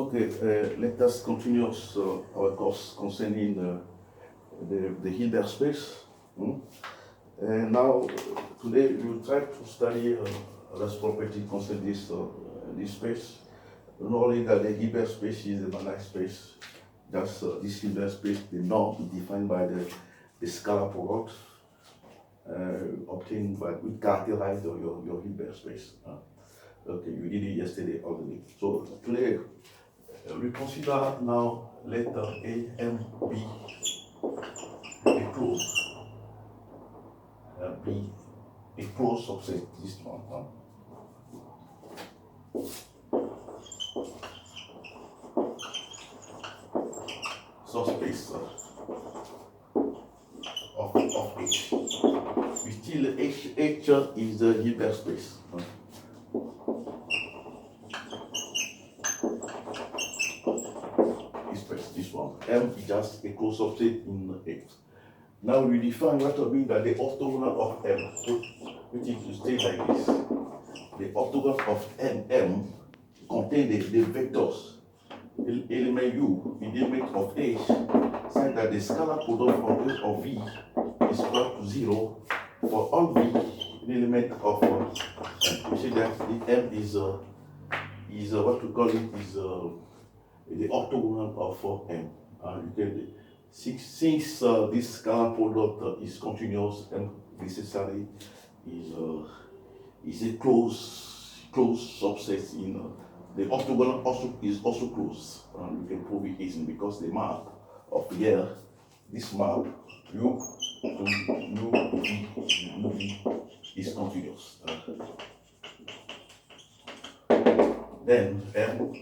Okay, let us continue our course concerning the Hilbert space. And now, today we will try to study this property concerning this space. Not only that the Hilbert space is a finite space, just this Hilbert space, the norm is defined by the scalar product obtained by, we characterize your Hilbert space. Okay, you did it yesterday already. So today, we consider now letter A, M, B, a closed, B, a closed subset, this one. Subspace of H. We still H is the Hilbert space. This one. M is just a closed subset in H. Now we define what I mean that the orthogonal of M, which is to state like this. The orthogonal of M contain the vectors, element U, element of H, such that the scalar product of V is equal to 0 for all V element of M. We say that the M is what we call it is the orthogonal of M. Since this scalar product is continuous and necessarily is a closed subset in the orthogonal is also closed. You can prove it easily because the map of here, this map U V is continuous. Then M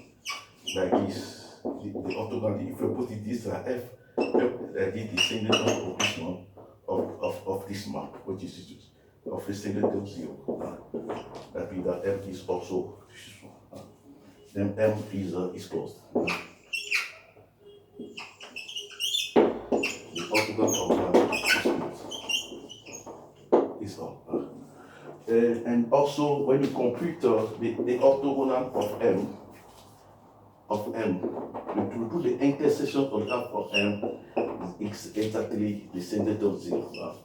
like this. The orthogonal, if you put it this F, that is the single of this one of this map, which is of the single 0. That means that M is also then M is closed. The orthogonal of is all. And also when you compute the orthogonal of M, to do the intersection of that of M is exactly the center of 0.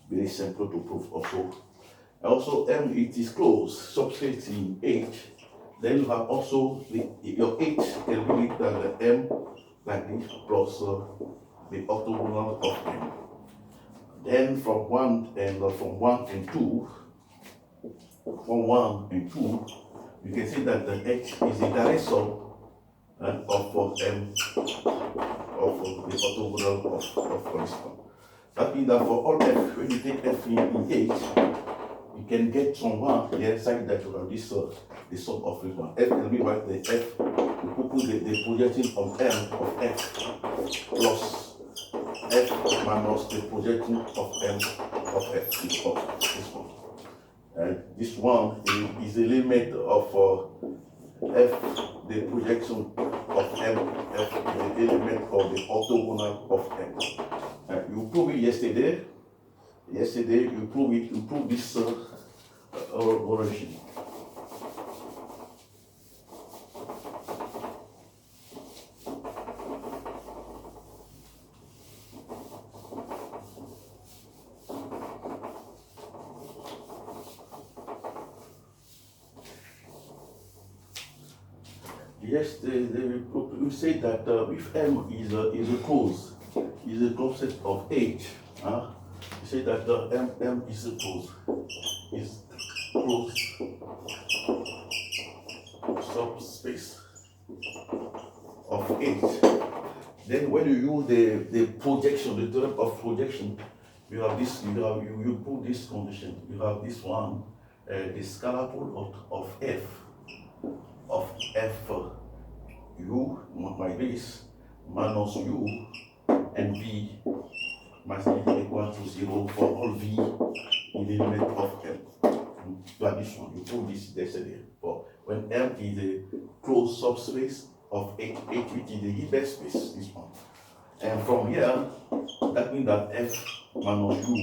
Very simple to prove also. Also M, it is closed, substrate in H. Then you have also your H can be written the M like this plus the orthogonal of M. Then from 1 and 2, you can see that the H is the direct sum of M of the orthogonal of this one. That means that for all F, when you take F in H, you can get from 1 the other side that you have this the sum of this one. F can be like the F, you put the projection of M of F plus F minus the projection of M of F is this one. And this one is the limit of F, the projection of M, F is the element of the orthogonal of M. You proved it yesterday. You proved this origin. Yes, we say that if M is a closed set of H, we say that M is a closed subspace of H. Then when you use the projection, the theorem of projection, you have this. You put this condition. You have this one, the scalar product of F U like this minus U and V must be equal to 0 for all V in the element of M. You have this one. You put this yesterday. For when M is a closed subspace of H which is the Hilbert space, this one. And from here, that means that F minus U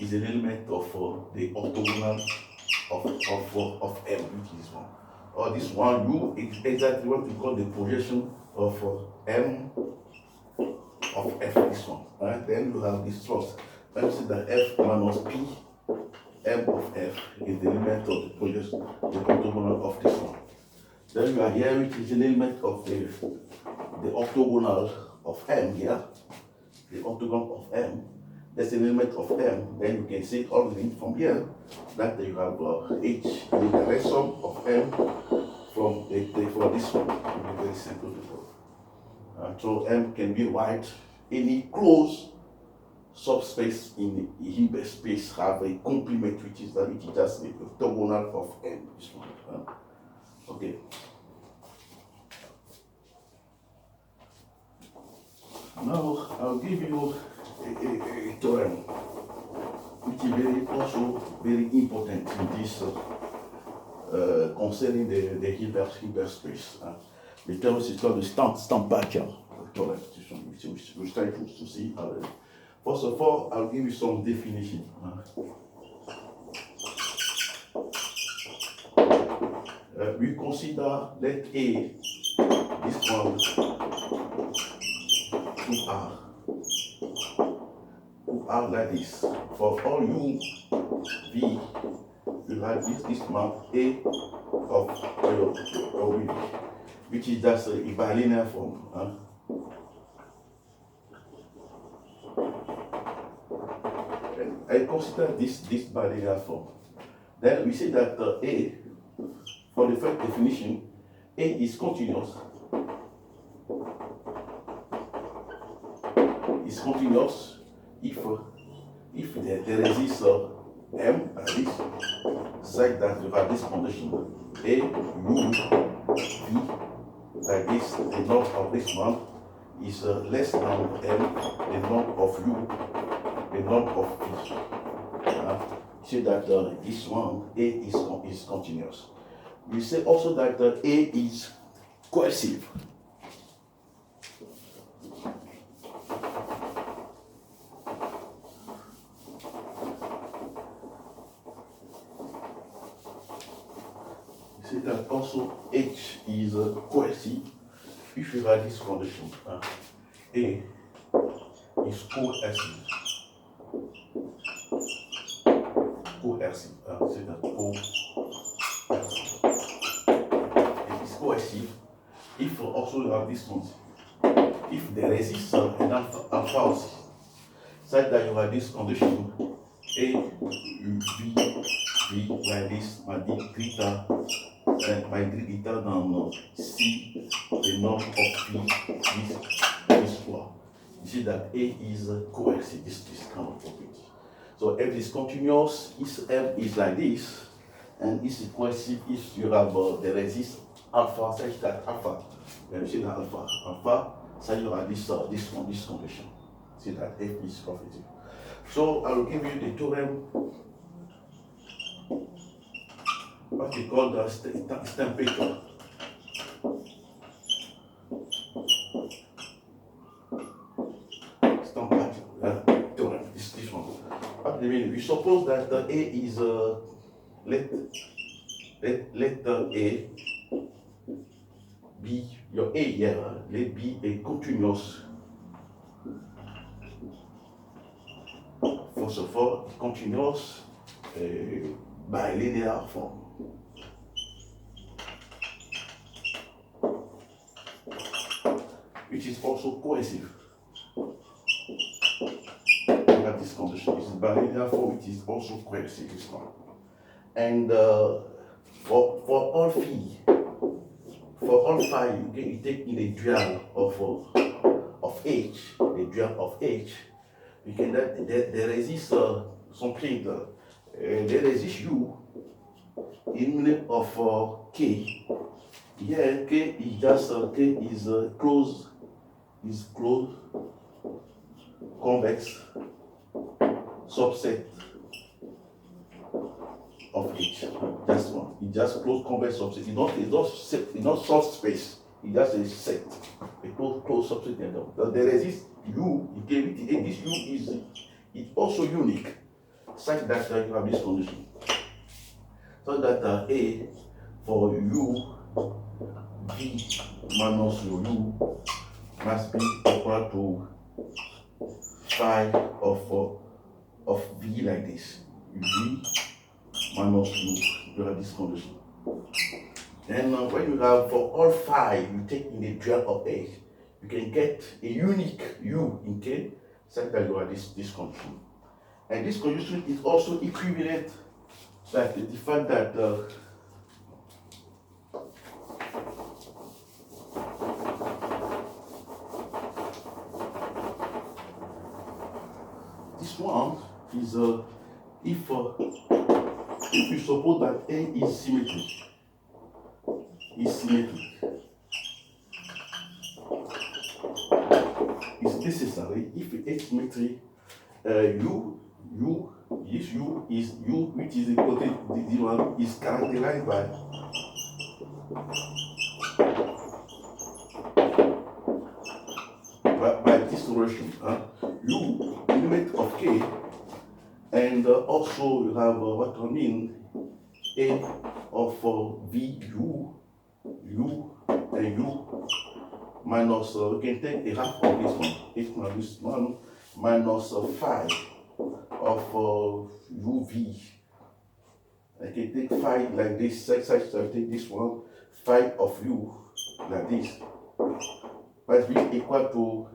is an element of the orthogonal of M, which is this one. or this one, U is exactly what we call the projection of M of F, this one. Right? Then you have this thrust. Let me see that F minus P, M of F is the element of the projection, the orthogonal of this one. Then you are here, which is an element of the orthogonal of M here, the orthogonal of M. That's an element of M. Then you can see all the from here that you have H, the direct sum of M from for this one. It will be very simple to do. So M can be write any closed subspace in the Hilbert space have a complement which is just the orthogonal of M. This one. Okay. Now I'll give you a theorem which is also very important in this concerning the Hilbert space. The term is called the Stampacchia theorem, which we try to see already. First of all, I'll give you some definition. We consider let A, this one, 2R like this. For all U, V, you have this map A of V, which is just a bilinear form. I consider this bilinear form. Then we say that A, for the first definition, A is continuous. Is continuous if there exists M at this, such that you have this condition A, U, V, like this, the norm of this one is less than M, the norm of U, the norm of V. Say that this one, A is continuous. We say also that A is coercive. We say that also H is coercive if you have this condition. A is coercive. Coercive. Say that coercive. It is coercive if also you have this one. If there exists an alpha, such that you have this condition A, U, V, like this, my D greater than C, the norm of V, this one. You see that A is coercive, this kind of property. So F is continuous, if M is like this, and is coercive if you have there exists alpha, such that alpha, when you see that alpha, so you have this condition. See that F is positive. So I will give you the theorem, what we call the Stampacchia. Theorem, this one. What do you mean? We suppose that A is let A be your A here, let be a continuous. First of all, continuous bilinear form. Which is also coercive. We have this condition. It's bilinear form, which is also coercive. This one. And for all phi, you take in a dual of H, the dual of H. You can there exists something. There exists U in of K. Here K is just K is closed convex subset of H. Just one. It just closed convex subset. It's not subspace. It's just a set. A closed subset. There exists U. This U is also unique, such that you have this condition. So that A for U V minus your U must be equal to phi of V like this. V minus U, you have this condition. And when you have for all phi, you take in the dual of A, you can get a unique U in K, such that you have this condition. And this condition is also equivalent, like the fact that this one is if you suppose that A is symmetric, it's necessary if it's symmetry, this U is U which is equal to the one is characterized by this relation, U limit of K, and also you have what I mean A of V U and U minus we can take a half of this one, H minus this one minus phi of UV. I can take phi like this, such that I take this one, phi of U like this, must be equal to